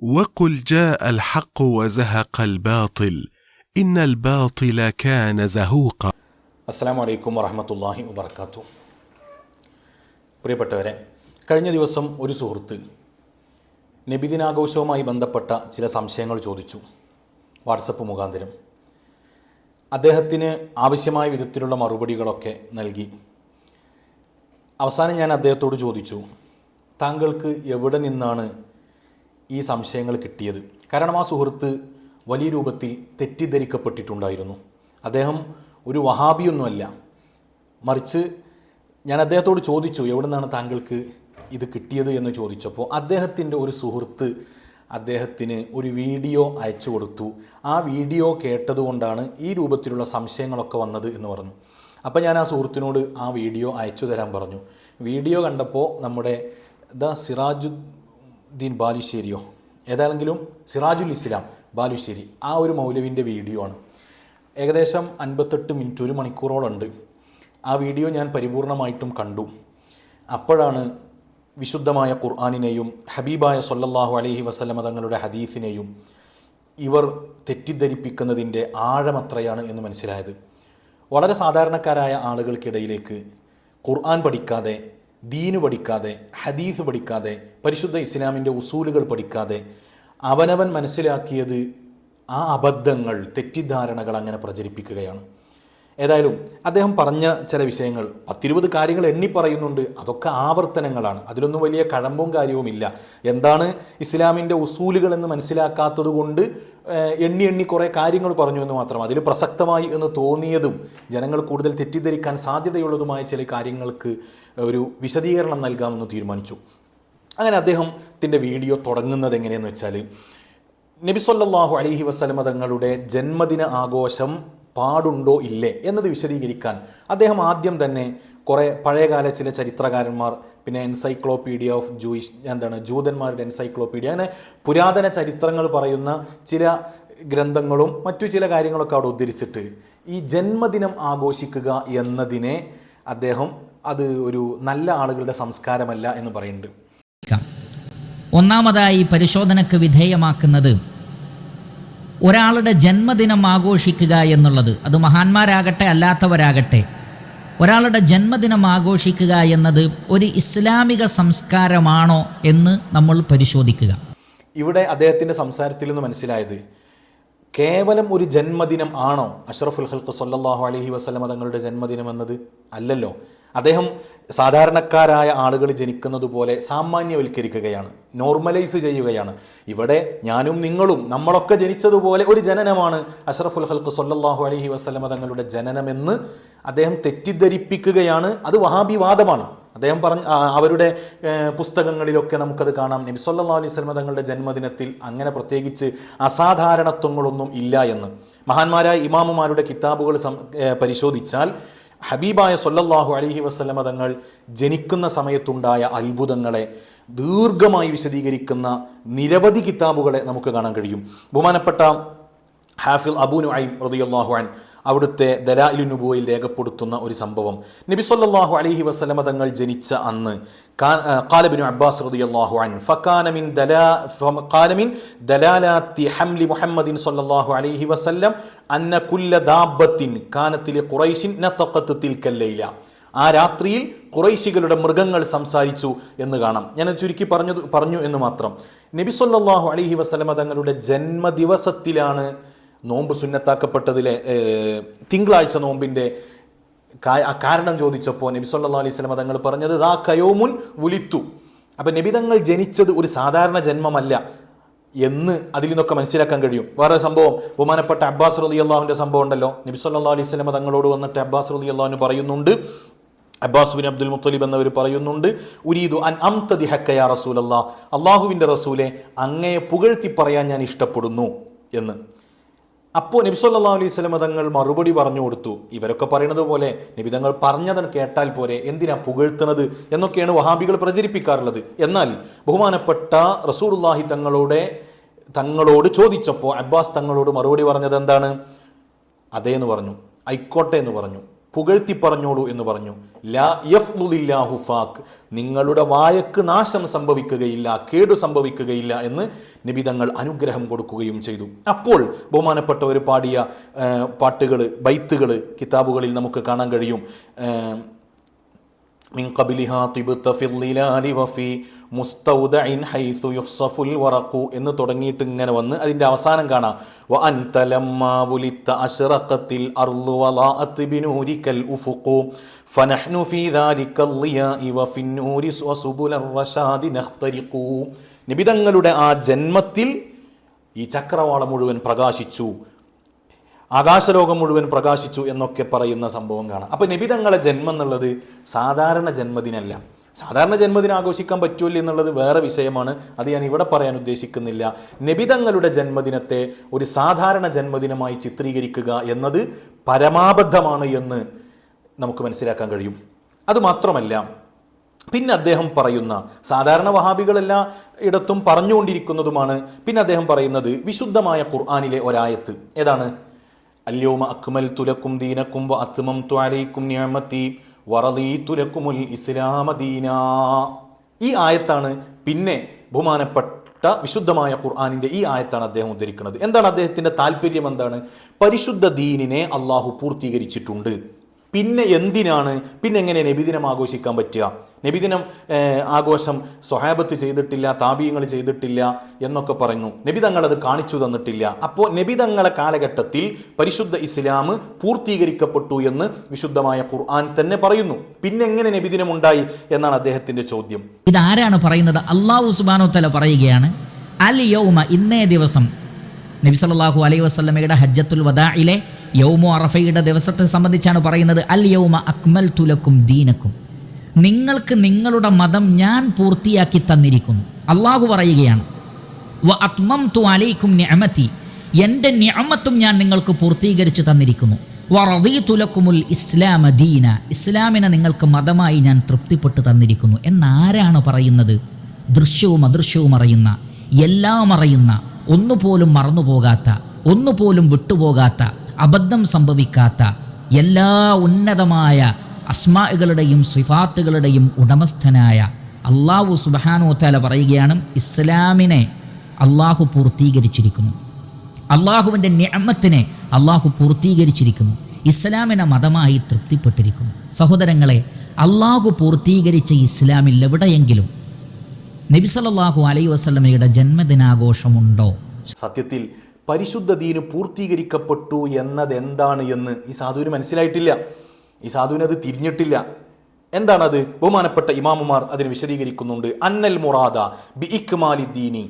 وقل جاء الحق وزهق الباطل إن الباطل كان زهوقا. അസ്സലാമു അലൈക്കും വറഹ്മത്തുള്ളാഹി വബറകാതുഹു. പ്രിയപ്പെട്ടവരെ, കഴിഞ്ഞ ദിവസം ഒരു സുഹൃത്ത് നബിദിനാഘോഷവുമായി ബന്ധപ്പെട്ട ചില സംശയങ്ങൾ ചോദിച്ചു വാട്സപ്പ് മുഖാന്തരം. അദ്ദേഹത്തിന് ആവശ്യമായ വിധത്തിലുള്ള മറുപടികളൊക്കെ നൽകി. അവസാനം ഞാൻ അദ്ദേഹത്തോട് ചോദിച്ചു, താങ്കൾക്ക് എവിടെ നിന്നാണ് ഈ സംശയങ്ങൾ കിട്ടിയത്? കാരണം ആ സുഹൃത്ത് വലിയ രൂപത്തിൽ തെറ്റിദ്ധരിക്കപ്പെട്ടിട്ടുണ്ടായിരുന്നു. അദ്ദേഹം ഒരു വഹാബിയൊന്നുമല്ല, മറിച്ച് ഞാൻ അദ്ദേഹത്തോട് ചോദിച്ചു, എവിടെ നിന്നാണ് താങ്കൾക്ക് ഇത് കിട്ടിയത് എന്ന് ചോദിച്ചപ്പോൾ അദ്ദേഹത്തിൻ്റെ ഒരു സുഹൃത്ത് അദ്ദേഹത്തിന് ഒരു വീഡിയോ അയച്ചു കൊടുത്തു. ആ വീഡിയോ കേട്ടതുകൊണ്ടാണ് ഈ രൂപത്തിലുള്ള സംശയങ്ങളൊക്കെ വന്നത് എന്ന് പറഞ്ഞു. അപ്പോൾ ഞാൻ ആ സുഹൃത്തിനോട് ആ വീഡിയോ അയച്ചു തരാൻ പറഞ്ഞു. വീഡിയോ കണ്ടപ്പോൾ നമ്മുടെ സിറാജുദ്ദീൻ ബാലുശ്ശേരിയോ ഏതാണെങ്കിലും സിറാജുൽ ഇസ്ലാം ബാലുശ്ശേരി, ആ ഒരു മൗലവിൻ്റെ വീഡിയോ ആണ്. ഏകദേശം 58 മിനിറ്റ്, 1 മണിക്കൂറോളുണ്ട്. ആ വീഡിയോ ഞാൻ പരിപൂർണമായിട്ടും കണ്ടു. അപ്പോഴാണ് വിശുദ്ധമായ ഖുർആനിനെയും ഹബീബായ സ്വല്ലല്ലാഹു അലൈഹി വസല്ലമ തങ്ങളുടെ ഹദീസിനെയും ഇവർ തെറ്റിദ്ധരിപ്പിക്കുന്നതിൻ്റെ ആഴമത്രയാണ് എന്ന് മനസ്സിലായത്. വളരെ സാധാരണക്കാരായ ആളുകൾക്കിടയിലേക്ക് ഖുർആൻ പഠിക്കാതെ, ദീന് പഠിക്കാതെ, ഹദീസ് പഠിക്കാതെ, പരിശുദ്ധ ഇസ്ലാമിൻ്റെ ഉസൂലുകൾ പഠിക്കാതെ അവനവൻ മനസ്സിലാക്കിയത് ആ അബദ്ധങ്ങൾ, തെറ്റിദ്ധാരണകൾ അങ്ങനെ പ്രചരിപ്പിക്കുകയാണ്. ഏതായാലും അദ്ദേഹം പറഞ്ഞ ചില വിഷയങ്ങൾ 10-20 കാര്യങ്ങൾ എണ്ണി പറയുന്നുണ്ട്. അതൊക്കെ ആവർത്തനങ്ങളാണ്, അതിലൊന്നും വലിയ കഴമ്പും കാര്യവുമില്ല. എന്താണ് ഇസ്ലാമിൻ്റെ ഉസൂലുകൾ എന്ന് മനസ്സിലാക്കാത്തത് കൊണ്ട് എണ്ണി കുറേ കാര്യങ്ങൾ പറഞ്ഞു എന്ന് മാത്രം. അതിൽ പ്രസക്തമായി എന്ന് തോന്നിയതും ജനങ്ങൾ കൂടുതൽ തെറ്റിദ്ധരിക്കാൻ സാധ്യതയുള്ളതുമായ ചില കാര്യങ്ങൾക്ക് ഒരു വിശദീകരണം നൽകാമെന്ന് തീരുമാനിച്ചു. അങ്ങനെ അദ്ദേഹത്തിൻ്റെ വീഡിയോ തുടങ്ങുന്നത് എങ്ങനെയെന്ന് വെച്ചാൽ, നബി സല്ലല്ലാഹു അലൈഹി വസല്ലമ തങ്ങളുടെ ജന്മദിന ആഘോഷം പാടുണ്ടോ ഇല്ലേ എന്നത് വിശദീകരിക്കാൻ അദ്ദേഹം ആദ്യം തന്നെ കുറേ പഴയകാല ചില ചരിത്രകാരന്മാർ, പിന്നെ എൻസൈക്ലോപീഡിയ ഓഫ് ജൂതന്മാരുടെ എൻസൈക്ലോപീഡിയ, അങ്ങനെ പുരാതന ചരിത്രങ്ങൾ പറയുന്ന ചില ഗ്രന്ഥങ്ങളും മറ്റു ചില കാര്യങ്ങളൊക്കെ അവിടെ ഉദ്ധരിച്ചിട്ട് ഈ ജന്മദിനം ആഘോഷിക്കുക എന്നതിനെ അദ്ദേഹം അത് ഒരു നല്ല ആളുകളുടെ സംസ്കാരമല്ല എന്ന് പറയുന്നുണ്ട്. ഒന്നാമതായി പരിശോധനയ്ക്ക് വിധേയമാക്കുന്നത് ഒരാളുടെ ജന്മദിനം ആഘോഷിക്കുക എന്നുള്ളത്, അത് മഹാന്മാരാകട്ടെ അല്ലാത്തവരാകട്ടെ, ഒരാളുടെ ജന്മദിനം ആഘോഷിക്കുക എന്നത് ഒരു ഇസ്ലാമിക സംസ്കാരമാണോ എന്ന് നമ്മൾ പരിശോധിക്കുക. ഇവിടെ അദ്ദേഹത്തിൻ്റെ സംസാരത്തിൽ നിന്ന് മനസ്സിലായത് കേവലം ഒരു ജന്മദിനം ആണോ അഷ്റഫുൽ ഖൽഖ് സ്വല്ലല്ലാഹു അലൈഹി വസല്ലമ തങ്ങളുടെ ജന്മദിനം എന്നത്? അല്ലല്ലോ. അദ്ദേഹം സാധാരണക്കാരായ ആളുകൾ ജനിക്കുന്നത് പോലെ സാമാന്യവൽക്കരിക്കുകയാണ്, നോർമലൈസ് ചെയ്യുകയാണ്. ഇവിടെ ഞാനും നിങ്ങളും നമ്മളൊക്കെ ജനിച്ചതുപോലെ ഒരു ജനനമാണ് അഷ്റഫുൽ ഖൽഖ് സ്വല്ലല്ലാഹു അലൈഹി വസല്ലമ തങ്ങളുടെ ജനനമെന്ന് അദ്ദേഹം തെറ്റിദ്ധരിപ്പിക്കുകയാണ്. അത് വഹാബിവാദമാണ്. അദ്ദേഹം അവരുടെ പുസ്തകങ്ങളിലൊക്കെ നമുക്കത് കാണാം. നബി സല്ലല്ലാഹു അലൈഹി വസല്ലമ തങ്ങളുടെ ജന്മദിനത്തിൽ അങ്ങനെ പ്രത്യേകിച്ച് അസാധാരണത്വങ്ങളൊന്നും ഇല്ല എന്ന്. മഹാന്മാരായ ഇമാമുമാരുടെ കിതാബുകൾ പരിശോധിച്ചാൽ ഹബീബായ സ്വല്ലല്ലാഹു അലൈഹി വസല്ലമ തങ്ങൾ ജനിക്കുന്ന സമയത്തുണ്ടായ അത്ഭുതങ്ങളെ ദീർഘമായി വിശദീകരിക്കുന്ന നിരവധി കിതാബുകളെ നമുക്ക് കാണാൻ കഴിയും. ബഹുമാനപ്പെട്ട ഹാഫിൽ അബൂ നുഐം റളിയല്ലാഹു അൻഹു അവിടുത്തെ ദലായിലുൻ നുബുവയിൽ രേഖപ്പെടുത്തുന്ന ഒരു സംഭവം, നബി സല്ലല്ലാഹു അലൈഹി വസല്ലമ തങ്ങൾ ജനിച്ച അന്ന് ഖാല ഇബ്നു അബ്ബാസ് റളിയല്ലാഹു അൻഹു ഫകാന മിൻ ദലാലാത്തി ഹംലി മുഹമ്മദിൻ സല്ലല്ലാഹു അലൈഹി വസല്ലം അന്ന കുല്ല ദാബത്തിൻ കാനത്ത് ലിഖുറൈശിൻ നതഖത് തിൽക്കൽ ലൈല. ആ രാത്രിയിൽ ഖുറൈശികളുടെ മൃഗങ്ങൾ സംസാരിച്ചു എന്ന് കാണാം. ഞാൻ ചുരുക്കി പറഞ്ഞു എന്ന് മാത്രം. നബി സല്ലല്ലാഹു അലൈഹി വസല്ലമ തങ്ങളുടെ ജന്മദിവസത്തിലാണ് നോമ്പ് സുന്നത്താക്കപ്പെട്ടതിലെ തിങ്കളാഴ്ച നോമ്പിൻ്റെ കാരണം ചോദിച്ചപ്പോൾ നബി സല്ലല്ലാഹു അലൈഹി വസല്ലം തങ്ങൾ പറഞ്ഞത് ദാ കയൗമുൻ വുലിത്തു. അപ്പം നബി തങ്ങൾ ജനിച്ചത് ഒരു സാധാരണ ജന്മമല്ല എന്ന് അതിൽ നിന്നൊക്കെ മനസ്സിലാക്കാൻ കഴിയും. വേറെ സംഭവം, ബഹുമാനപ്പെട്ട അബ്ബാസ് റളിയല്ലാഹുവിൻ്റെ സംഭവം ഉണ്ടല്ലോ. നബി സല്ലല്ലാഹു അലൈഹി വസല്ലം തങ്ങളോട് വന്നിട്ട് അബ്ബാസ് റളിയല്ലാഹു പറയുന്നുണ്ട്, അബ്ബാസ് ബിൻ അബ്ദുൽ മുത്തലിബ് എന്നവർ പറയുന്നുണ്ട്, ഉരീദു അൻ അംതദിഹക യാ റസൂലല്ലാഹ്, അള്ളാഹുവിൻ്റെ റസൂലെ അങ്ങയെ പുകഴ്ത്തി പറയാൻ ഞാൻ ഇഷ്ടപ്പെടുന്നു എന്ന്. അപ്പോൾ നബി സല്ലല്ലാഹു അലൈഹി വസല്ലം തങ്ങൾ മറുപടി പറഞ്ഞു കൊടുത്തു, ഇവരൊക്കെ പറയുന്നത് പോലെ നബി തങ്ങൾ പറഞ്ഞത് കേട്ടാൽ പോരെ, എന്തിനാ പുകഴ്ത്തുന്നത് എന്നൊക്കെയാണ് വഹാബികൾ പ്രചരിപ്പിക്കാറുള്ളത്. എന്നാൽ ബഹുമാനപ്പെട്ട റസൂലുള്ളാഹി തങ്ങളോട് ചോദിച്ചപ്പോൾ അബ്ബാസ് തങ്ങളോട് മറുപടി പറഞ്ഞത് എന്താണ്? അതേ എന്ന് പറഞ്ഞു, ആയിക്കോട്ടെ എന്ന് പറഞ്ഞു. പുകഴ്ത്തി പറഞ്ഞോളൂ എന്ന് പറഞ്ഞു. ലാ യഫ്ലുലില്ലാഹു ഫാക്ക്, നിങ്ങളുടെ വായക്ക് നാശം സംഭവിക്കുകയില്ല, കേടു സംഭവിക്കുകയില്ല എന്ന് നബി തങ്ങൾ അനുഗ്രഹം കൊടുക്കുകയും ചെയ്തു. അപ്പോൾ ബഹുമാനപ്പെട്ടവർ പാടിയ പാട്ടുകൾ, ബൈത്തുകൾ കിതാബുകളിൽ നമുക്ക് കാണാൻ കഴിയും. മിൻ ഖബലിഹാ തിബ്ത ഫിൽ ളിലാലി വഫി മുസ്തൗദഇൻ ഹൈസു യുഖ്സഫുൽ വറഖു എന്ന് തുടങ്ങിയിട്ട് ഇങ്ങനെ വന്ന് അതിൻ്റെ അവസാനം കാണാം വ അൻത ലമ്മാ വുലിത്ത അശ്റഖത്തിൽ അർളു വലാഅത് ബിനൂരിക്കൽ ഉഫുഖു ഫനഹ്നു ഫീ ദാലിക്കൽ ളിയാഇ വഫിൻ നൂരി വസുബുലർ റശാദി നഖ്തരിഖു. നബി തങ്ങളുടെ ആ ജന്മത്തിൽ ഈ ചക്രവാളം മുഴുവൻ പ്രകാശിച്ചു, ആകാശലോകം മുഴുവൻ പ്രകാശിച്ചു എന്നൊക്കെ പറയുന്ന സംഭവം കാണാം. അപ്പോൾ നബി തങ്ങളെ ജന്മം എന്നുള്ളത് സാധാരണ ജന്മദിനമല്ല. സാധാരണ ജന്മദിനം ആഘോഷിക്കാൻ പറ്റുമല്ലോ എന്നുള്ളത് വേറെ വിഷയമാണ്, അത് ഞാൻ ഇവിടെ പറയാൻ ഉദ്ദേശിക്കുന്നില്ല. നബി തങ്ങളുടെ ജന്മദിനത്തെ ഒരു സാധാരണ ജന്മദിനമായി ചിത്രീകരിക്കുക എന്നത് പരമാബദ്ധമാണ് എന്ന് നമുക്ക് മനസ്സിലാക്കാൻ കഴിയും. അതുമാത്രമല്ല, പിന്നെ അദ്ദേഹം പറയുന്ന, സാധാരണ വഹാബികളെല്ലാ ഇടത്തും പറഞ്ഞുകൊണ്ടിരിക്കുന്നതുമാണ്, പിന്നെ അദ്ദേഹം പറയുന്നത് വിശുദ്ധമായ ഖുർആനിലെ ഒരായത്ത്. ഏതാണ്? അല്യൗമ അക്മൽതു ലക്കും ദീനക്കും വ അത്മംതു അലൈക്കും നിഅമതി വറദീതു ലക്കുമുൽ ഇസ്ലാമ ദീനാ. ഈ ആയത്താണ് പിന്നെ ബഹുമാനപ്പെട്ട വിശുദ്ധമായ ഖുർആനിന്റെ ഈ ആയത്താണ് അദ്ദേഹം ഉദ്ധരിക്കുന്നത്. എന്താണ് അദ്ദേഹത്തിന്റെ താല്പര്യം? എന്താണ്? പരിശുദ്ധ ദീനിനെ അള്ളാഹു പൂർത്തീകരിച്ചിട്ടുണ്ട്, പിന്നെ എന്തിനാണ്, പിന്നെ എങ്ങനെ നബിദിനം ആഘോഷിക്കാൻ പറ്റുക? നബിദിനം ആഘോഷം സ്വഹാബത്ത് ചെയ്തിട്ടില്ല, താബീങ്ങൾ ചെയ്തിട്ടില്ല എന്നൊക്കെ പറയുന്നു. നബി തങ്ങൾ അത് കാണിച്ചു തന്നിട്ടില്ല. അപ്പോൾ നബി തങ്ങളെ കാലഘട്ടത്തിൽ പരിശുദ്ധ ഇസ്ലാം പൂർത്തീകരിക്കപ്പെട്ടു എന്ന് വിശുദ്ധമായ ഖുർആൻ തന്നെ പറയുന്നു. പിന്നെ എങ്ങനെ നബിദിനം ഉണ്ടായി എന്നാണ് അദ്ദേഹത്തിന്റെ ചോദ്യം. ഇതാരാണ് പറയുന്നത്? അല്ലാഹു സുബ്ഹാനഹു വ തആല പറയുകയാണ്, അൽ യൗമ, ഇന്നേ ദിവസം. നബി സല്ലല്ലാഹു അലൈഹി വസല്ലമയുടെ ഹജ്ജത്തുൽ വദാഇലെ യൗമു അറഫയുടെ ദിവസത്തെ സംബന്ധിച്ചാണ് പറയുന്നത്. അൽ യൗമ അക്മൽതു ലക്കും ദീനക്കും, നിങ്ങൾക്ക് നിങ്ങളുടെ മതം ഞാൻ പൂർത്തിയാക്കി തന്നിരിക്കുന്നു. അള്ളാഹു പറയുകയാണ്, വ അത്മംതു അലൈക്കും നിഅമതി, എൻ്റെ നിഅമത്തും ഞാൻ നിങ്ങൾക്ക് പൂർത്തീകരിച്ചു തന്നിരിക്കുന്നു. വ റദീതു ലക്കുമുൽ ഇസ്ലാമ ദീന, ഇസ്ലാമിനെ നിങ്ങൾക്ക് മതമായി ഞാൻ തൃപ്തിപ്പെട്ടു തന്നിരിക്കുന്നു എന്നാരാണ് പറയുന്നത്? ദൃശ്യവും അദൃശ്യവും അറിയുന്ന, എല്ലാം അറിയുന്ന, ഒന്നുപോലും മറന്നുപോകാത്ത, ഒന്നുപോലും വിട്ടുപോകാത്ത, അബദ്ധം സംഭവിക്കാത്ത, എല്ലാ ഉന്നതമായ അസ്മാകളുടെയും സിഫാത്തുകളുടെയും ഉടമസ്ഥനായ അള്ളാഹു സുബ്ഹാനഹു വ തആല പറയുകയാണ്, ഇസ്ലാമിനെ അള്ളാഹു പൂർത്തീകരിച്ചിരിക്കുന്നു, അള്ളാഹുവിൻ്റെ നിഅമത്തിനെ അള്ളാഹു പൂർത്തീകരിച്ചിരിക്കുന്നു, ഇസ്ലാമിനെ മതമായി തൃപ്തിപ്പെട്ടിരിക്കുന്നു. സഹോദരങ്ങളെ, അള്ളാഹു പൂർത്തീകരിച്ച ഇസ്ലാമിൽ എവിടെയെങ്കിലും നബി സല്ലല്ലാഹു അലൈഹി വസല്ലമയുടെ ജന്മദിനാഘോഷമുണ്ടോ? സത്യത്തിൽ പരിശുദ്ധ ദീന് പൂർത്തീകരിക്കപ്പെട്ടു എന്നത് എന്താണ് എന്ന് ഈ സാധുവിന് മനസ്സിലായിട്ടില്ല. ഈ സാധുവിന് അത് തിരിഞ്ഞിട്ടില്ല. എന്താണത്? ബഹുമാനപ്പെട്ട ഇമാമുമാർ അതിന് വിശദീകരിക്കുന്നുണ്ട്. അന്നൽ മുറാദ ബി ഇക്മാലി ദീനി,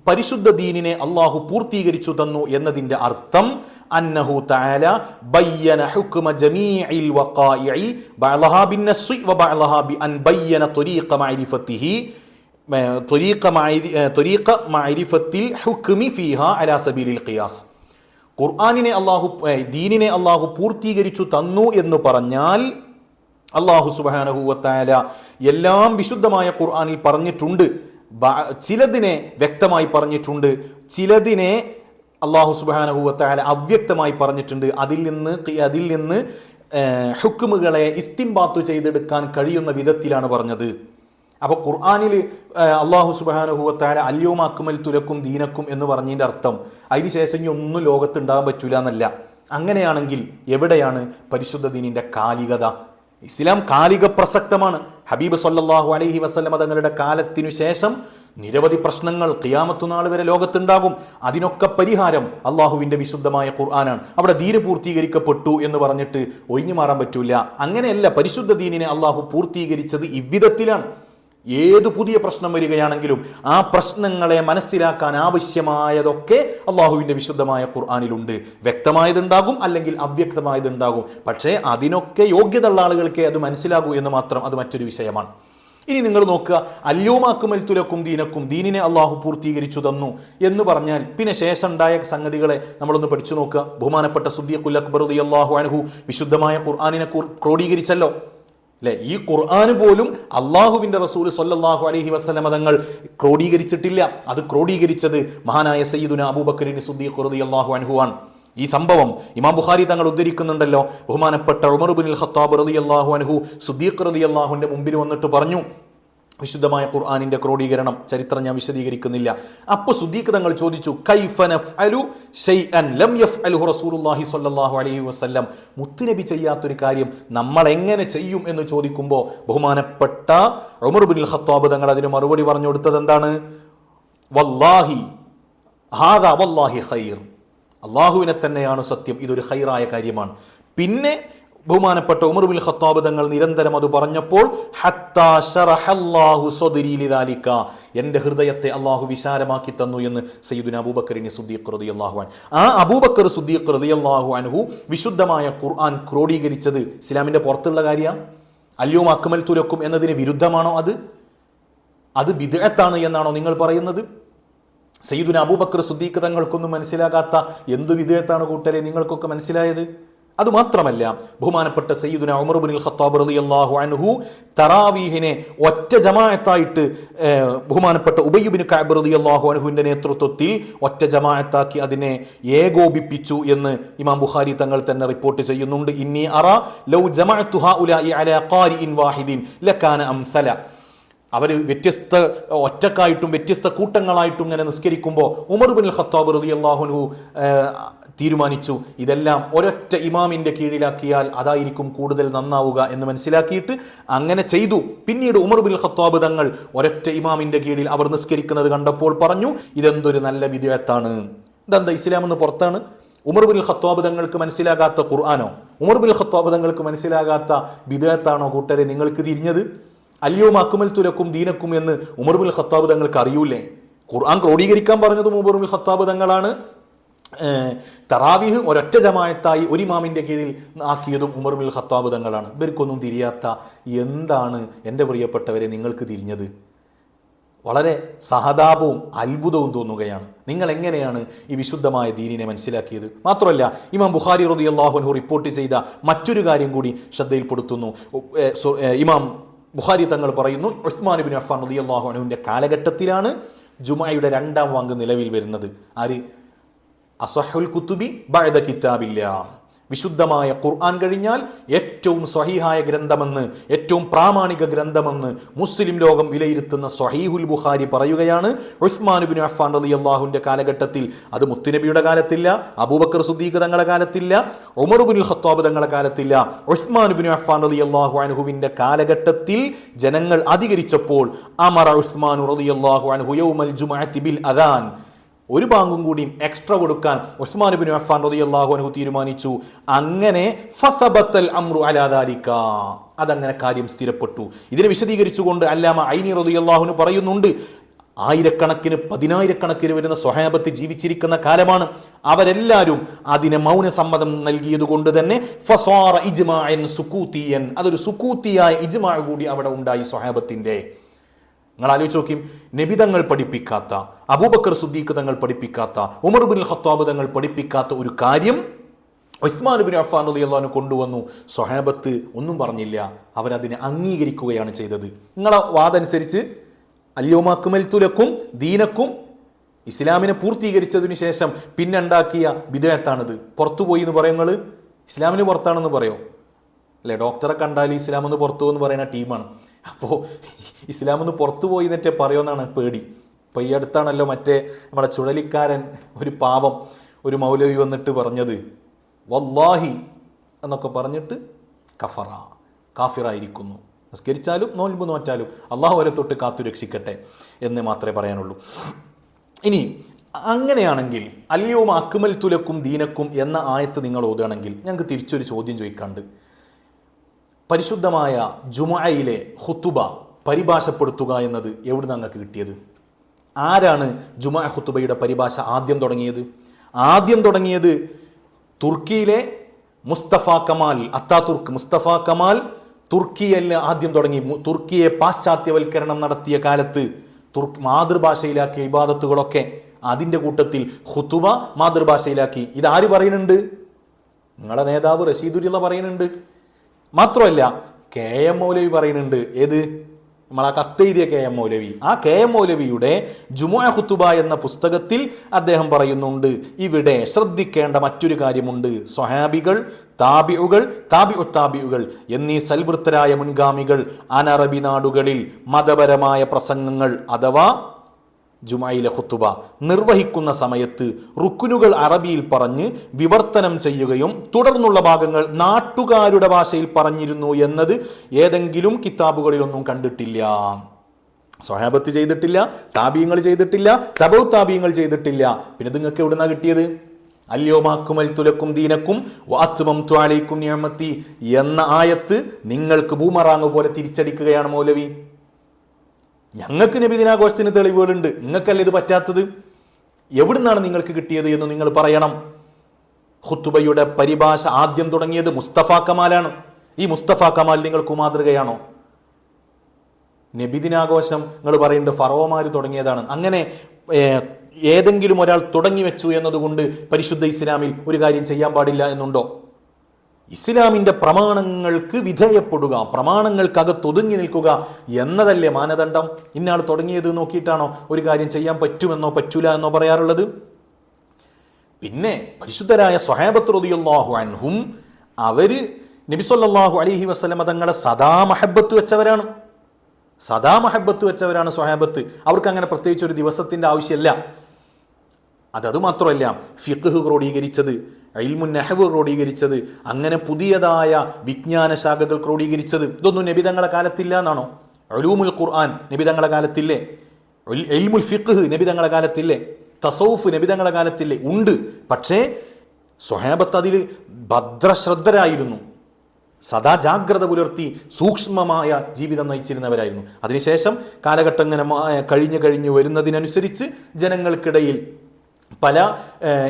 പരിശുദ്ധ ദീനിനെ അള്ളാഹു പൂർത്തീകരിച്ചു തന്നു എന്നതിൻ്റെ അർത്ഥം അന്നഹു തആല ബയ്യന ഹുക്മ ജമീഇൽ വഖാഇഇ ബഅലഹാ ബിന്നസ്സി വബഅലഹാ ബി അൻ ബയ്യന ത്വരീഖ മഅരിഫത്തിഹി ത്വരീഖ മഅരിഫത്തിൽ ഹുക്മി ഫീഹാ അലാ സബീലിൽ ഖിയാസ്. ഖുർആനിനെ അള്ളാഹു, ദീനിനെ അള്ളാഹു പൂർത്തീകരിച്ചു തന്നു എന്ന് പറഞ്ഞാൽ അള്ളാഹു സുബ്ഹാനഹു വ തആല എല്ലാം വിശുദ്ധമായ ഖുർആനിൽ പറഞ്ഞിട്ടുണ്ട്. ചിലതിനെ വ്യക്തമായി പറഞ്ഞിട്ടുണ്ട്, ചിലതിനെ അള്ളാഹു സുബ്ഹാനഹു വ തആല അവ്യക്തമായി പറഞ്ഞിട്ടുണ്ട്. അതിൽ നിന്ന് ഹുക്മുകളെ ഇസ്തിംബാത്ത് ചെയ്തെടുക്കാൻ കഴിയുന്ന വിധത്തിലാണ് പറഞ്ഞത്. അപ്പോൾ ഖുർആനിൽ അള്ളാഹു സുബ്ഹാനഹു വ തആല അൽയൗമ അക്മൽതു ലക്കും ദീനക്കും എന്ന് പറഞ്ഞതിൻ്റെ അർത്ഥം അതിനുശേഷം ഇനി ഒന്നും ലോകത്ത് ഉണ്ടാകാൻ പറ്റൂല എന്നല്ല. അങ്ങനെയാണെങ്കിൽ എവിടെയാണ് പരിശുദ്ധ ദീനിൻ്റെ കാലികത? ഇസ്ലാം കാലിക പ്രസക്തമാണ്. ഹബീബ് സല്ലല്ലാഹു അലൈഹി വസല്ലമ തങ്ങളുടെ കാലത്തിനു ശേഷം നിരവധി പ്രശ്നങ്ങൾ ഖിയാമത്ത് നാൾ വരെ ലോകത്തുണ്ടാകും. അതിനൊക്കെ പരിഹാരം അള്ളാഹുവിൻ്റെ വിശുദ്ധമായ ഖുർആനാണ്. അവിടെ ദീന് പൂർത്തീകരിക്കപ്പെട്ടു എന്ന് പറഞ്ഞിട്ട് ഒഴിഞ്ഞു മാറാൻ പറ്റൂല. അങ്ങനെയല്ല, പരിശുദ്ധ ദീനിനെ അള്ളാഹു പൂർത്തീകരിച്ചത് ഇவ்விധത്തിലാണ്. ഏതു പുതിയ പ്രശ്നം വരികയാണെങ്കിലും ആ പ്രശ്നങ്ങളെ മനസ്സിലാക്കാൻ ആവശ്യമായതൊക്കെ അള്ളാഹുവിൻ്റെ വിശുദ്ധമായ ഖുർആനിലുണ്ട്. വ്യക്തമായതുണ്ടാകും, അല്ലെങ്കിൽ അവ്യക്തമായതുണ്ടാകും. പക്ഷേ അതിനൊക്കെ യോഗ്യതയുള്ള ആളുകൾക്ക് അത് മനസ്സിലാകൂ എന്ന് മാത്രം. അത് മറ്റൊരു വിഷയമാണ്. ഇനി നിങ്ങൾ നോക്കുക, അൽയൗമ അക്മൽതു ലക്കും ദീനക്കും, ദീനിനെ അള്ളാഹു പൂർത്തീകരിച്ചു തന്നു എന്ന് പറഞ്ഞാൽ പിന്നെ ശേഷം ഉണ്ടായ സംഗതികളെ നമ്മളൊന്ന് പഠിച്ചു നോക്കുക. ബഹുമാനപ്പെട്ട സിദ്ദീഖുൽ അക്ബർ റളിയല്ലാഹു അൻഹു വിശുദ്ധമായ ഖുർആനിനെ ക്രോഡീകരിച്ചല്ലോ അല്ലെ? ഈ ഖുർആൻ പോലും അള്ളാഹുവിൻ്റെ റസൂൽ സ്വല്ലല്ലാഹു അലൈഹി വസല്ലമ തങ്ങൾ ക്രോഡീകരിച്ചിട്ടില്ല. അത് ക്രോഡീകരിച്ചത് മഹാനായ സയ്യിദുന അബൂബക്കർ സിദ്ദീഖ് റളിയല്ലാഹു അൻഹു ആണ്. ഈ സംഭവം ഇമാം ബുഖാരി തങ്ങൾ ഉദ്ധരിക്കുന്നുണ്ടല്ലോ. ബഹുമാനപ്പെട്ട ഉമർ ഇബ്നുൽ ഖത്താബ് റളിയല്ലാഹു അൻഹു സുദ്ദീഖ് റളിയല്ലാഹുവിന്റെ മുമ്പിൽ വന്നിട്ട് പറഞ്ഞു, വിശുദ്ധമായ ഖുർആനിന്റെ ക്രോഡീകരണം ചരിത്രം ഞാൻ വിശദീകരിക്കുന്നില്ല. അപ്പോൾ സുദ്ദീഖ് തങ്ങൾ ചോദിച്ചു, കൈഫ നഫ്അലു ശൈഅൻ ലം യഫ്അലുഹു റസൂലുള്ളാഹി സ്വല്ലല്ലാഹു അലൈഹി വസല്ലം, മുത്തുനബി ചെയ്യാത്തൊരു കാര്യം നമ്മൾ എങ്ങനെ ചെയ്യും എന്ന് ചോദിക്കുമ്പോൾ ബഹുമാനപ്പെട്ട ഉമർ ഇബ്നുൽ ഖത്താബ് തങ്ങൾ അതിന് മറുപടി പറഞ്ഞു കൊടുത്തത് എന്താണ്? വല്ലാഹി ഹാദാ വല്ലാഹി ഖൈർ, അള്ളാഹുവിനെ തന്നെയാണ് സത്യം, ഇതൊരു ഖൈറായ കാര്യമാണ്. പിന്നെ ബഹുമാനപ്പെട്ട ഉമർ ഇബ്നുൽ ഖത്താബ് തങ്ങൾ നിരന്തരം അത് പറഞ്ഞപ്പോൾ ഹത്താ ശറഹല്ലാഹു സദ്രി ലിദാലിക, എൻ്റെ ഹൃദയത്തെ അള്ളാഹു വിശാലമാക്കി തന്നു എന്ന് സയ്യിദുനാ അബൂബക്കറിന് സുദ്ദീഖ് റളിയല്ലാഹു അൻഹു. ആ അബൂബക്കർ സുദ്ദീഖ് റളിയല്ലാഹു അൻഹു വിശുദ്ധമായ ഖുർആൻ ക്രോഡീകരിച്ചത് ഇസ്ലാമിന്റെ പുറത്തുള്ള കാര്യമാണ്. അൽയൗമ അക്മൽതു ലക്കും എന്നതിന് വിരുദ്ധമാണോ? അത് ബിദ്അത്താണ് എന്നാണോ നിങ്ങൾ പറയുന്നത്? സയ്യിദുനാ അബൂബക്കർ സുദ്ദീഖ് തങ്ങൾക്കൊന്നും മനസ്സിലാകാത്ത എന്ത് വിദ്യത്താണ് കൂട്ടരെ നിങ്ങൾക്കൊക്കെ മനസ്സിലായത്? അതുമാത്രമല്ല, ബഹുമാനപ്പെട്ട സയ്യിദുനാ ഉമർ ഇബ്നുൽ ഖത്താബ് റളിയല്ലാഹു അൻഹു തറാവീഹിനെ ഒറ്റ ജമാഅത്തായിട്ട് ബഹുമാനപ്പെട്ട ഉബയ്യ് ഇബ്നു കഅബ് റളിയല്ലാഹു അൻഹുവിന്റെ നേതൃത്വത്തിൽ ഒറ്റ ജമാഅത്താക്കി അതിനെ ഏകോപിപ്പിച്ചു എന്ന് ഇമാം ബുഖാരി തങ്ങൾ തന്നെ റിപ്പോർട്ട് ചെയ്യുന്നുണ്ട്. ഇന്നി അറാ ലൗ ജമഅതു ഹഉലാഇ അലാ ഖാരിഇൻ വാഹിദിൻ ലകാന അംസല. അവർ വ്യത്യസ്ത ഒറ്റക്കായിട്ടും വ്യത്യസ്ത കൂട്ടങ്ങളായിട്ടും ഇങ്ങനെ നിസ്കരിക്കുമ്പോൾ ഉമർ ഇബ്നുൽ ഖത്താബ് റളിയല്ലാഹു അൻഹു തീരുമാനിച്ചു, ഇതെല്ലാം ഒരൊറ്റ ഇമാമിന്റെ കീഴിലാക്കിയാൽ അതായിരിക്കും കൂടുതൽ നന്നാവുക എന്ന് മനസ്സിലാക്കിയിട്ട് അങ്ങനെ ചെയ്തു. പിന്നീട് ഉമർ ഇബ്നുൽ ഖത്താബ് തങ്ങൾ ഒരൊറ്റ ഇമാമിന്റെ കീഴിൽ അവർ നിസ്കരിക്കുന്നത് കണ്ടപ്പോൾ പറഞ്ഞു, ഇതെന്തൊരു നല്ല വിദ്യത്താണ്, ഇതെന്താ ഇസ്ലാം എന്ന് പുറത്താണ്. ഉമർ ഇബ്നുൽ ഖത്താബ് തങ്ങൾക്ക് മനസ്സിലാകാത്ത ഖുർആനോ ഉമർ ഇബ്നുൽ ഖത്താബ് തങ്ങൾക്ക് മനസ്സിലാകാത്ത വിദ്യത്താണോ കൂട്ടരെ നിങ്ങൾക്ക് തിരിഞ്ഞത്? അൽയൗമ അക്മൽതു ലക്കും ദീനക്കും എന്ന് ഉമർ ഇബ്നുൽ ഖത്താബ് തങ്ങൾക്ക് അറിയൂലേ? ഖുർആൻ ക്രോഡീകരിക്കാൻ പറഞ്ഞതും ഉമർ ഇബ്നുൽ ഖത്താബ് തങ്ങളാണ്. തറാവീഹ് ഒരൊറ്റ ജമാഅത്തായി ഒരു ഇമാമിന്റെ കീഴിൽ ആക്കിയതും ഉമർ ഇബ്നുൽ ഖത്താബ് തങ്ങളാണ്. ഇവർക്കൊന്നും തിരിയാത്ത എന്താണ് എൻ്റെ പ്രിയപ്പെട്ടവരെ നിങ്ങൾക്ക് തിരിഞ്ഞത്? വളരെ സഹതാപവും അത്ഭുതവും തോന്നുകയാണ്. നിങ്ങൾ എങ്ങനെയാണ് ഈ വിശുദ്ധമായ ദീനിനെ മനസ്സിലാക്കിയത്? മാത്രമല്ല, ഇമാം ബുഖാരി റളിയല്ലാഹു അൻഹു റിപ്പോർട്ട് ചെയ്ത മറ്റൊരു കാര്യം കൂടി ശ്രദ്ധയിൽപ്പെടുത്തുന്നു. ഇമാം ബുഖാരി തങ്ങൾ പറയുന്നു, ഉസ്മാൻ ഇബ്നു അഫ്ഫാൻ റളിയല്ലാഹു അൻഹുവിന്റെ കാലഘട്ടത്തിലാണ് ജുമുഅയുടെ രണ്ടാം വാങ്ക് നിലവിൽ വരുന്നത്. ആര്? അസഹുൽ കുത്തുബി ബഅദ കിതാബില്ലാഹ്, വിശുദ്ധമായ ഖുർആൻ കഴിഞ്ഞാൽ ഏറ്റവും സ്വഹീഹായ ഗ്രന്ഥമെന്ന്, ഏറ്റവും പ്രാമാണിക ഗ്രന്ഥമെന്ന് മുസ്ലിം ലോകം വിലയിരുത്തുന്ന സ്വഹീഹുൽ ബുഖാരി പറയുകയാണ് ഉസ്മാൻ ഇബ്നു അഫ്ഫാൻ റളിയല്ലാഹുവിന്റെ കാലഘട്ടത്തിൽ. അത് മുത്തുനബിയുടെ കാലത്തില്ല, അബൂബക്കർ സിദ്ദീഖ് തങ്ങളുടെ കാലത്തില്ല, ഉമർ ഇബ്നുൽ ഖത്താബ് തങ്ങളുടെ കാലത്തില്ല. ഉസ്മാൻ ഇബ്നു അഫ്ഫാൻ റളിയല്ലാഹു അൻഹുവിന്റെ കാലഘട്ടത്തിൽ ജനങ്ങൾ അധികരിച്ചപ്പോൾ അമറ ഉസ്മാൻ റളിയല്ലാഹു അൻഹു യൗമൽ ജുമുഅത്തി ബിൽ അദാൻ, ഒരു ബാങ്കും കൂടി എക്സ്ട്രാ കൊടുക്കാൻ ഉസ്മാൻ ഇബ്നു അഫ്ഫാൻ റളിയല്ലാഹു അൻഹു തീരുമാനിച്ചു. അങ്ങനെ ഫസബത്തൽ അംറു അലാ ദാലിക, അതങ്ങനെ കാര്യം സ്ഥിരപ്പെട്ടു. ഇതിനെ വിശദീകരിച്ചുകൊണ്ട് അല്ലാമ ഐനി റളിയല്ലാഹു അൻഹു പറയുന്നുണ്ട്, ആയിരക്കണക്കിന് പതിനായിരക്കണക്കിന് വരുന്ന സ്വഹാബത്ത് ജീവിച്ചിരിക്കുന്ന കാലമാണ്. അവരെല്ലാവരും അതിനെ മൗനസമ്മതം നൽകിയത് കൊണ്ട് തന്നെ ഫസാറ ഇജ്മാഅൻ സുകൂത്തിയൻ, അതൊരു സുകൂത്തിയായ ഇജ്മാ കൂടി അവിടെ ഉണ്ടായി സ്വഹാബത്തിന്റെ. നിങ്ങൾ ആലോചിച്ച് നോക്കിയും, നബി തങ്ങൾ പഠിപ്പിക്കാത്ത, അബൂബക്കർ സിദ്ദീഖ് തങ്ങൾ പഠിപ്പിക്കാത്ത, ഉമർ ഇബ്നുൽ ഖത്താബ് തങ്ങൾ പഠിപ്പിക്കാത്ത ഒരു കാര്യം ഉസ്മാൻ ഇബ്നു അഫ്ഫാൻ റളിയല്ലാഹു അൻഹു കൊണ്ടുവന്നു. സ്വഹാബത്ത് ഒന്നും പറഞ്ഞില്ല, അവരതിനെ അംഗീകരിക്കുകയാണ് ചെയ്തത്. നിങ്ങളെ വാദനുസരിച്ച് അൽയൗമ അക്മൽതു ലക്കും ദീനക്കും ഇസ്ലാമിനെ പൂർത്തീകരിച്ചതിന് ശേഷം പിന്നെ ഉണ്ടാക്കിയ ബിദ്അത്താണിത്. പുറത്തുപോയി എന്ന് പറയുന്നത് ഇസ്ലാമിന് പുറത്താണെന്ന് പറയോ? അല്ലെ, ഡോക്ടറെ കണ്ടാൽ ഇസ്ലാം ഒന്ന് പുറത്തു എന്ന് പറയുന്ന ടീമാണ്. അപ്പോൾ ഇസ്ലാം ഒന്ന് പുറത്തു പോയി എന്നിട്ടേ പറയുമെന്നാണ് പേടി. ഇപ്പോൾ ഈ അടുത്താണല്ലോ മറ്റേ നമ്മുടെ ചുഴലിക്കാരൻ ഒരു പാവം ഒരു മൗലവി വന്നിട്ട് പറഞ്ഞത് വല്ലാഹി എന്നൊക്കെ പറഞ്ഞിട്ട് കാഫിറായിരിക്കുന്നു. നിസ്കരിച്ചാലും നോൻപ് നോറ്റാലും അള്ളാഹു വരെ തൊട്ട് കാത്തു രക്ഷിക്കട്ടെ എന്ന് മാത്രമേ പറയാനുള്ളൂ. ഇനി അങ്ങനെയാണെങ്കിൽ അൽയൗമ അക്മൽതു ലക്കും ദീനക്കും എന്ന ആയത്ത് നിങ്ങൾ ഓതുകയാണെങ്കിൽ ഞങ്ങൾക്ക് തിരിച്ചൊരു ചോദ്യം ചോദിക്കാണ്ട്. പരിശുദ്ധമായ ജുമുഅയിലെ ഖുതുബ പരിഭാഷപ്പെടുത്തുക എന്നത് എവിടുന്ന് അങ്ങക്ക് കിട്ടിയത്? ആരാണ് ജുമുഅ ഖുതുബയുടെ പരിഭാഷ ആദ്യം തുടങ്ങിയത്? ആദ്യം തുടങ്ങിയത് തുർക്കിയിലെ മുസ്തഫ കമാൽ അത്താതുർക്ക്. മുസ്തഫ കമാൽ തുർക്കിയല്ല ആദ്യം തുടങ്ങി. തുർക്കിയെ പാശ്ചാത്യവൽക്കരണം നടത്തിയ കാലത്ത് മാതൃഭാഷയിലാക്കിയ ഇബാദത്തുകളൊക്കെ അതിൻ്റെ കൂട്ടത്തിൽ ഖുതുബ മാതൃഭാഷയിലാക്കി. ഇതാര് പറയുന്നുണ്ട്? നിങ്ങളുടെ നേതാവ് റഷീദുല്ല പറയുന്നുണ്ട്. മാത്രമല്ല KM മൗലവി പറയുന്നുണ്ട്. ഏത്? നമ്മൾ ആ കത്തെഴുതിയ KM മൗലവി, ആ KM മൗലവിയുടെ ജുമുഅ ഖുതുബ എന്ന പുസ്തകത്തിൽ അദ്ദേഹം പറയുന്നുണ്ട്, ഇവിടെ ശ്രദ്ധിക്കേണ്ട മറ്റൊരു കാര്യമുണ്ട്. സ്വഹാബികൾ, താബിഉകൾ, താബിഉകൾ എന്നീ സൽവൃത്തരായ മുൻഗാമികൾ അനറബി നാടുകളിൽ മതപരമായ പ്രസംഗങ്ങൾ അഥവാ ജുമയിലെ ഖുതുബ നിർവഹിക്കുന്ന സമയത്ത് റുക്കുനുകൾ അറബിയിൽ പറഞ്ഞ് വിവർത്തനം ചെയ്യുകയും തുടർന്നുള്ള ഭാഗങ്ങൾ നാട്ടുകാരുടെ ഭാഷയിൽ പറഞ്ഞിരുന്നു എന്നത് ഏതെങ്കിലും കിതാബുകളിലൊന്നും കണ്ടിട്ടില്ല. സ്വഹാബത്ത് ചെയ്തിട്ടില്ല, താബിയങ്ങൾ ചെയ്തിട്ടില്ല, തബൗ താബിയങ്ങൾ ചെയ്തിട്ടില്ല. പിന്നെ നിങ്ങൾക്ക് എവിടുന്നാ കിട്ടിയത്? അല്യോമാക്കുമൽത്തുലക്കും ദീനക്കും വഅത്മംതു അലൈക്കും നിഅമതി എന്ന ആയത്ത് നിങ്ങൾക്ക് ബൂമറാങ് പോലെ തിരിച്ചടിക്കുകയാണ് മൗലവി. ഞങ്ങൾക്ക് നബിദിനാഘോഷത്തിന് തെളിവുകളുണ്ട്, നിങ്ങൾക്കല്ലേ ഇത് പറ്റാത്തത്? എവിടുന്നാണ് നിങ്ങൾക്ക് കിട്ടിയത് എന്ന് നിങ്ങൾ പറയണം. ഖുതുബയുടെ പരിഭാഷ ആദ്യം തുടങ്ങിയത് മുസ്തഫ കമാലാണ്. ഈ മുസ്തഫ കമാൽ നിങ്ങൾക്ക് മാതൃകയാണോ? നബിദിനാഘോഷം നിങ്ങൾ പറയുന്നത് ഫറോമാർ തുടങ്ങിയതാണ്. അങ്ങനെ ഏതെങ്കിലും ഒരാൾ തുടങ്ങി വെച്ചു എന്നതുകൊണ്ട് പരിശുദ്ധ ഇസ്ലാമിൽ ഒരു കാര്യം ചെയ്യാൻ പാടില്ല എന്നുണ്ടോ? ഇസ്ലാമിൻ്റെ പ്രമാണങ്ങൾക്ക് വിധേയപ്പെടുക, പ്രമാണങ്ങൾക്കകത്തൊതുങ്ങി നിൽക്കുക എന്നതല്ലേ മാനദണ്ഡം. ഇന്നാൾ തുടങ്ങിയത് നോക്കിയിട്ടാണോ ഒരു കാര്യം ചെയ്യാൻ പറ്റുമെന്നോ പറ്റൂല എന്നോ പറയാറുള്ളത്? പിന്നെ പരിശുദ്ധരായ സ്വഹാബത്ത് റളിയല്ലാഹു അൻഹും അവര് നബി സല്ലല്ലാഹു അലൈഹി വസല്ലമ തങ്ങളെ സദാ മഹബത്ത് വെച്ചവരാണ്. സദാ മഹബത്ത് വെച്ചവരാണ് സ്വഹാബത്ത്. അവർക്ക് അങ്ങനെ പ്രത്യേകിച്ച് ഒരു ദിവസത്തിൻ്റെ ആവശ്യമില്ല. അതുമാത്രമല്ല, ഫിഖ്ഹ് ക്രോഡീകരിച്ചത്, ഇൽമുൻ നഹ്വ് ക്രോഡീകരിച്ചത്, അങ്ങനെ പുതിയതായ വിജ്ഞാന ശാഖകൾ ക്രോഡീകരിച്ചത്, ഇതൊന്നും നബി തങ്ങളുടെ കാലത്തില്ല എന്നാണോ? ഉലൂമുൽ ഖുർആൻ നബി തങ്ങളുടെ കാലത്തില്ലേ? ഇൽമുൽ ഫിഖ്ഹ് നബി തങ്ങളുടെ കാലത്തില്ലേ? തസൗഫ് നബി തങ്ങളുടെ കാലത്തില്ലേ? ഉണ്ട്. പക്ഷേ സ്വഹാബത്ത് അതിൽ ഭദ്രശ്രദ്ധരായിരുന്നു, സദാ ജാഗ്രത പുലർത്തി സൂക്ഷ്മമായ ജീവിതം നയിച്ചിരുന്നവരായിരുന്നു. അതിനുശേഷം കാലഘട്ടം ഇങ്ങനെ കഴിഞ്ഞു വരുന്നതിനനുസരിച്ച് ജനങ്ങൾക്കിടയിൽ പല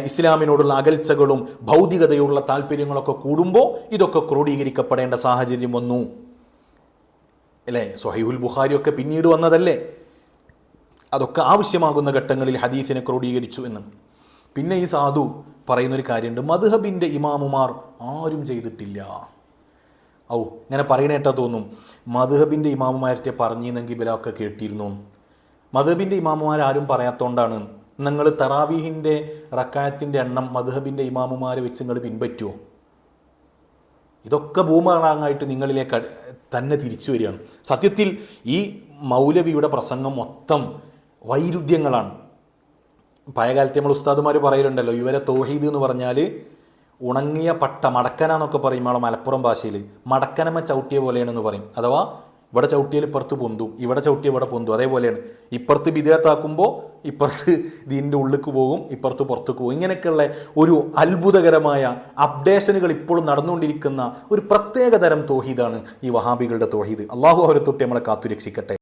ഇസ്ലാമിനോടുള്ള അകൽച്ചകളും ഭൗതികതയുള്ള താല്പര്യങ്ങളൊക്കെ കൂടുമ്പോൾ ഇതൊക്കെ ക്രോഡീകരിക്കപ്പെടേണ്ട സാഹചര്യം വന്നു അല്ലേ? സ്വഹീഹുൽ ബുഖാരിയൊക്കെ പിന്നീട് വന്നതല്ലേ? അതൊക്കെ ആവശ്യമാകുന്ന ഘട്ടങ്ങളിൽ ഹദീസിനെ ക്രോഡീകരിച്ചു എന്ന്. പിന്നെ ഈ സാധു പറയുന്നൊരു കാര്യമുണ്ട്, മദ്ഹബിൻ്റെ ഇമാമുമാർ ആരും ചെയ്തിട്ടില്ല. ഇങ്ങനെ പറയണേട്ടാ തോന്നും മദ്ഹബിൻ്റെ ഇമാമുമാരെ പറഞ്ഞിരുന്നെങ്കിൽ ഇവരൊക്കെ കേട്ടിരുന്നു. മദ്ഹബിൻ്റെ ഇമാമുമാരാരും പറയാത്തോണ്ടാണ്. നിങ്ങൾ തറാവീഹിൻ്റെ റക്കായത്തിൻ്റെ എണ്ണം മദ്ഹബിൻ്റെ ഇമാമുമാരെ വെച്ച് നിങ്ങൾ പിൻപറ്റുമോ? ഇതൊക്കെ ബൂമറാങ്ങായിട്ട് നിങ്ങളിലേക്ക് തന്നെ തിരിച്ചു വരികയാണ്. സത്യത്തിൽ ഈ മൗലവിയുടെ പ്രസംഗം മൊത്തം വൈരുദ്ധ്യങ്ങളാണ്. പഴയകാലത്ത് നമ്മൾ ഉസ്താദുമാർ പറയലുണ്ടല്ലോ, ഇവരെ തൗഹീദ് എന്ന് പറഞ്ഞാൽ ഉണങ്ങിയ പട്ട മടക്കനാന്നൊക്കെ പറയും നമ്മളെ മലപ്പുറം ഭാഷയിൽ. മടക്കനമ്മ ചവിട്ടിയ പോലെയാണെന്ന് പറയും. അഥവാ ഇവിടെ ചവിട്ടിയാൽ ഇപ്പുറത്ത് പൊന്തും, ഇവിടെ ചവിട്ടിയ ഇവിടെ പൊന്തും. അതേപോലെയാണ്. ഇപ്പുറത്ത് ബിദ്അത്താക്കുമ്പോൾ ഇപ്പുറത്ത് ഇതിൻ്റെ ഉള്ളിലേക്ക് പോകും, ഇപ്പുറത്ത് പുറത്തേക്ക് പോകും. ഇങ്ങനെയൊക്കെയുള്ള ഒരു അത്ഭുതകരമായ അപ്ഡേഷനുകൾ ഇപ്പോഴും നടന്നുകൊണ്ടിരിക്കുന്ന ഒരു പ്രത്യേക തരം തൗഹീദാണ് ഈ വഹാബികളുടെ തൗഹീദ്. അള്ളാഹു അവരെ തൊട്ട് നമ്മളെ കാത്തുരക്ഷിക്കട്ടെ.